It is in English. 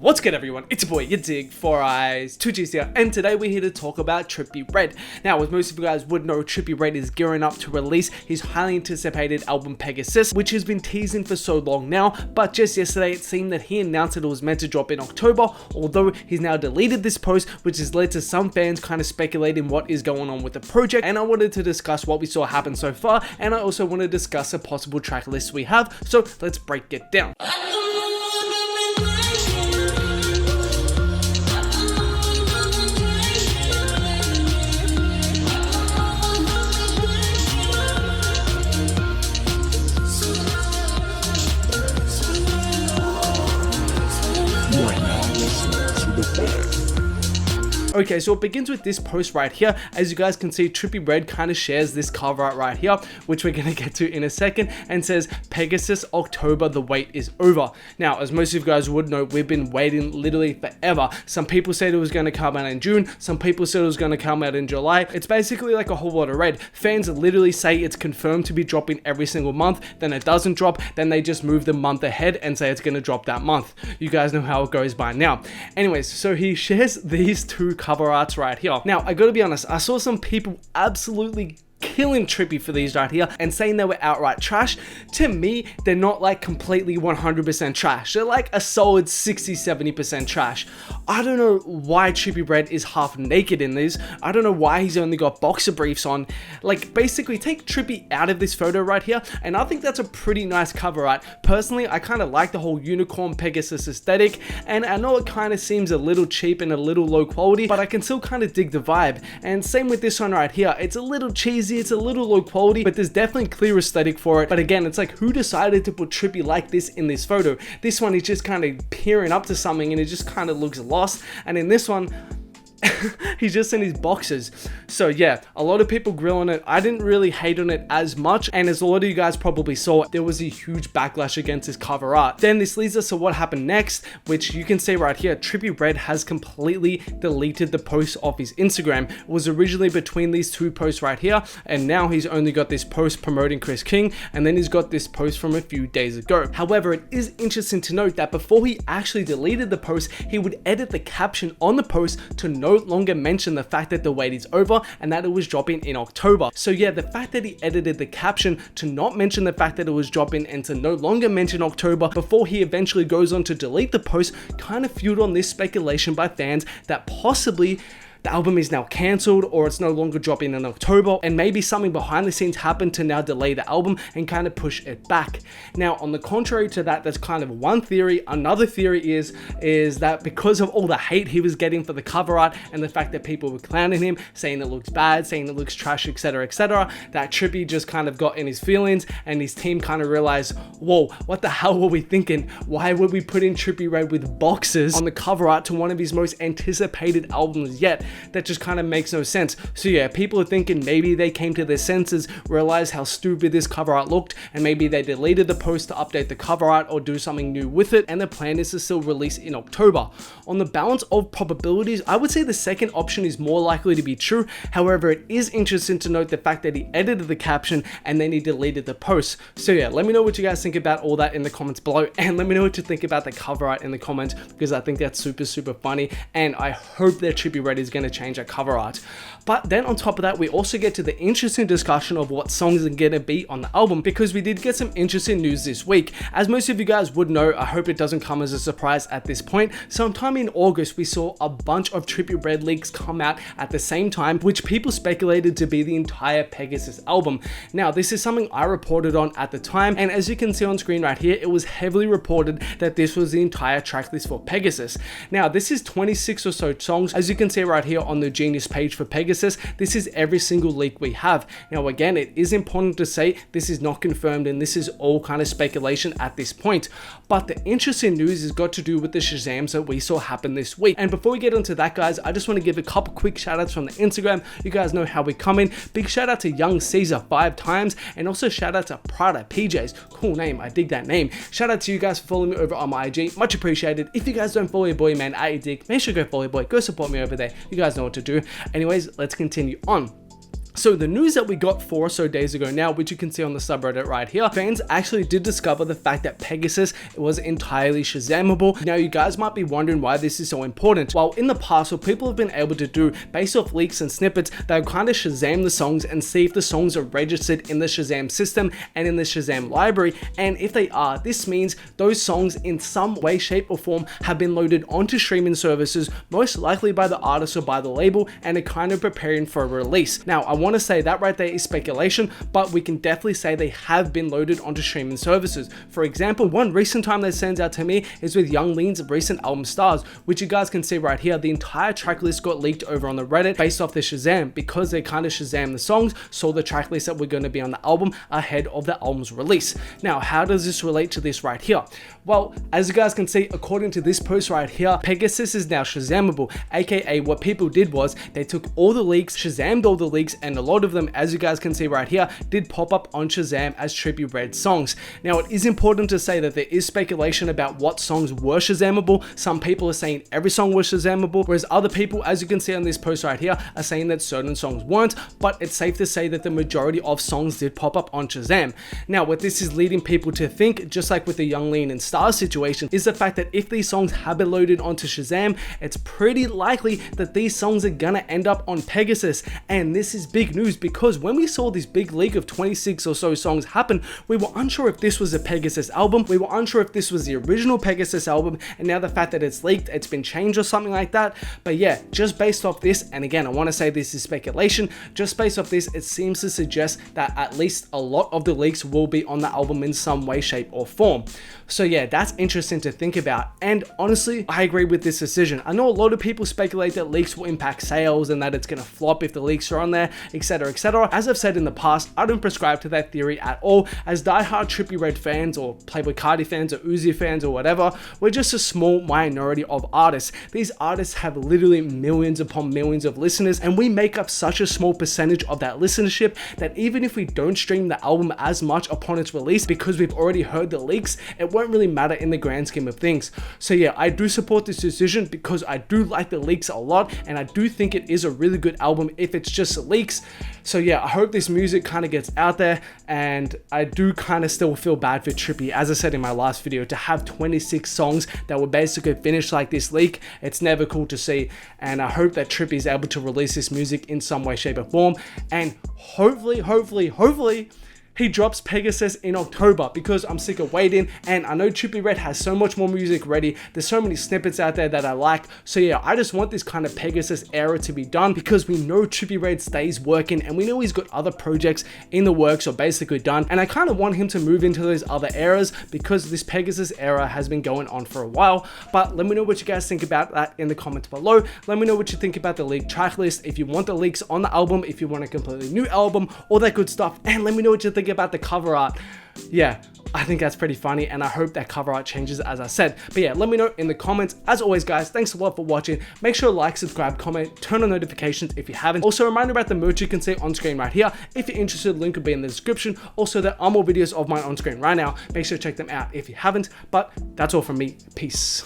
What's good everyone, it's your boy, your Dig, 4 Eyes, 2Gs here, and today we're here to talk about Trippie Redd. Now, as most of you guys would know, Trippie Redd is gearing up to release his highly anticipated album Pegasus, which has been teasing for so long now, but just yesterday it seemed that he announced that it was meant to drop in October, although he's now deleted this post, which has led to some fans kind of speculating what is going on with the project, and I wanted to discuss what we saw happen so far, and I also want to discuss a possible track list we have, so let's break it down. Okay, so it begins with this post right here. As you guys can see, Trippie Redd kind of shares this cover art right here, which we're going to get to in a second, and says, Pegasus October, the wait is over. Now, as most of you guys would know, we've been waiting literally forever. Some people said it was going to come out in June, some people said it was going to come out in July. It's basically like a whole lot of red. Fans literally say it's confirmed to be dropping every single month, then it doesn't drop, then they just move the month ahead and say it's going to drop that month. You guys know how it goes by now. Anyways, so he shares these two cover arts right here. Now, I gotta be honest, I saw some people absolutely killing Trippie for these right here and saying they were outright trash. To me, they're not like completely 100% trash. They're like a solid 60-70% trash. I don't know why Trippie Redd is half naked in these. I don't know why he's only got boxer briefs on. Like, basically take Trippie out of this photo right here, and I think that's a pretty nice cover art. Personally, I kind of like the whole unicorn Pegasus aesthetic, and I know it kind of seems a little cheap and a little low quality, but I can still kind of dig the vibe. And same with this one right here. It's a little cheesy, it's a little low quality, but there's definitely clear aesthetic for it. But again, it's like, who decided to put Trippie like this in this photo? This one is just kind of peering up to something and it just kind of looks lost. And in this one, he's just in his boxers. So yeah, a lot of people grill on it. I didn't really hate on it as much, and as a lot of you guys probably saw, there was a huge backlash against his cover art. Then this leads us to what happened next, which you can see right here. Trippie Redd has completely deleted the post off his Instagram. It was originally between these two posts right here, and now he's only got this post promoting Chris King, and then he's got this post from a few days ago. However, it is interesting to note that before he actually deleted the post, he would edit the caption on the post to no longer mention the fact that the wait is over and that it was dropping in October. So yeah, the fact that he edited the caption to not mention the fact that it was dropping and to no longer mention October before he eventually goes on to delete the post kind of fueled on this speculation by fans that possibly the album is now cancelled or it's no longer dropping in October, and maybe something behind the scenes happened to now delay the album and kind of push it back. Now, on the contrary to that, that's kind of one theory. Another theory is that because of all the hate he was getting for the cover art and the fact that people were clowning him, saying it looks bad, saying it looks trash, etc., that Trippie just kind of got in his feelings and his team kind of realized, whoa, what the hell were we thinking? Why would we put in Trippie Redd with boxers on the cover art to one of his most anticipated albums yet? That just kind of makes no sense. So yeah, people are thinking maybe they came to their senses, realized how stupid this cover art looked, and maybe they deleted the post to update the cover art or do something new with it, and the plan is to still release in October. On the balance of probabilities, I would say the second option is more likely to be true. However, it is interesting to note the fact that he edited the caption and then he deleted the post. So yeah, let me know what you guys think about all that in the comments below, and let me know what you think about the cover art in the comments, because I think that's super funny, and I hope that Trippie Redd is going to change our cover art. But then on top of that, we also get to the interesting discussion of what songs are going to be on the album, because we did get some interesting news this week. As most of you guys would know, I hope it doesn't come as a surprise at this point, sometime in August we saw a bunch of Trippie Redd leaks come out at the same time, which people speculated to be the entire Pegasus album. Now, this is something I reported on at the time, and as you can see on screen right here, it was heavily reported that this was the entire track list for Pegasus. Now, this is 26 or so songs. As you can see right here on the Genius page for Pegasus, this is every single leak we have. Now again, it is important to say this is not confirmed and this is all kind of speculation at this point, but the interesting news has got to do with the Shazams that we saw happen this week. And before we get into that, guys, I just want to give a couple quick shout outs from the Instagram. You guys know how we come in. Big shout out to Young Caesar 5 times, and also shout out to Prada PJs. Cool name, I dig that name. Shout out to you guys for following me over on my IG, much appreciated. If you guys don't follow your boy, man, at your dig, make sure to go follow your boy, go support me over there. You guys know what to do. Anyways, let's continue on. So the news that we got 4 or so days ago now, which you can see on the subreddit right here, fans actually did discover the fact that Pegasus was entirely Shazamable. Now you guys might be wondering why this is so important. Well, in the past, what people have been able to do based off leaks and snippets, they'll kind of Shazam the songs and see if the songs are registered in the Shazam system and in the Shazam library, and if they are, this means those songs in some way, shape or form have been loaded onto streaming services, most likely by the artist or by the label, and are kind of preparing for a release. Now I want to say that right there is speculation, but we can definitely say they have been loaded onto streaming services. For example, one recent time that stands out to me is with Young Lean's recent album Stars, which you guys can see right here. The entire track list got leaked over on the Reddit based off the Shazam, because they kind of Shazam the songs, saw the track list that were going to be on the album ahead of the album's release. Now, how does this relate to this right here? Well, as you guys can see, according to this post right here, Pegasus is now Shazamable, aka what people did was they took all the leaks, Shazammed all the leaks, and a lot of them, as you guys can see right here, did pop up on Shazam as Trippie Redd songs. Now, it is important to say that there is speculation about what songs were Shazamable. Some people are saying every song was Shazamable, whereas other people, as you can see on this post right here, are saying that certain songs weren't, but it's safe to say that the majority of songs did pop up on Shazam. Now, what this is leading people to think, just like with the Young Lean and Stars situation, is the fact that if these songs have been loaded onto Shazam, it's pretty likely that these songs are gonna end up on Pegasus. And this is big news, because when we saw this big leak of 26 or so songs happen, we were unsure if this was a Pegasus album, we were unsure if this was the original Pegasus album, and now the fact that it's leaked, it's been changed or something like that. But yeah, just based off this, and again, I want to say this is speculation, just based off this, it seems to suggest that at least a lot of the leaks will be on the album in some way, shape or form. So yeah, that's interesting to think about, and honestly, I agree with this decision. I know a lot of people speculate that leaks will impact sales and that it's gonna flop if the leaks are on there, etc, etc. As I've said in the past, I don't prescribe to that theory at all. As diehard Trippie Redd fans or Playboi Carti fans or Uzi fans or whatever, we're just a small minority of artists. These artists have literally millions upon millions of listeners, and we make up such a small percentage of that listenership that even if we don't stream the album as much upon its release because we've already heard the leaks, it won't really matter in the grand scheme of things. So yeah, I do support this decision because I do like the leaks a lot, and I do think it is a really good album if it's just leaks. So yeah, I hope this music kind of gets out there, and I do kind of still feel bad for Trippie, as I said in my last video, to have 26 songs that were basically finished like this leak. It's never cool to see, and I hope that Trippie is able to release this music in some way, shape or form, and hopefully he drops Pegasus in October, because I'm sick of waiting, and I know Trippie Redd has so much more music ready. There's so many snippets out there that I like. So yeah, I just want this kind of Pegasus era to be done, because we know Trippie Redd stays working, and we know he's got other projects in the works or basically done, and I kind of want him to move into those other eras, because this Pegasus era has been going on for a while. But let me know what you guys think about that in the comments below. Let me know what you think about the leaked track list, if you want the leaks on the album, if you want a completely new album, all that good stuff, and let me know what you think about the cover art. Yeah, I think that's pretty funny, and I hope that cover art changes, as I said. But yeah, let me know in the comments. As always, guys, thanks a lot for watching. Make sure to like, subscribe, comment, turn on notifications if you haven't. Also, a reminder about the merch you can see on screen right here. If you're interested, the link will be in the description. Also, there are more videos of mine on screen right now. Make sure to check them out if you haven't. But that's all from me. Peace.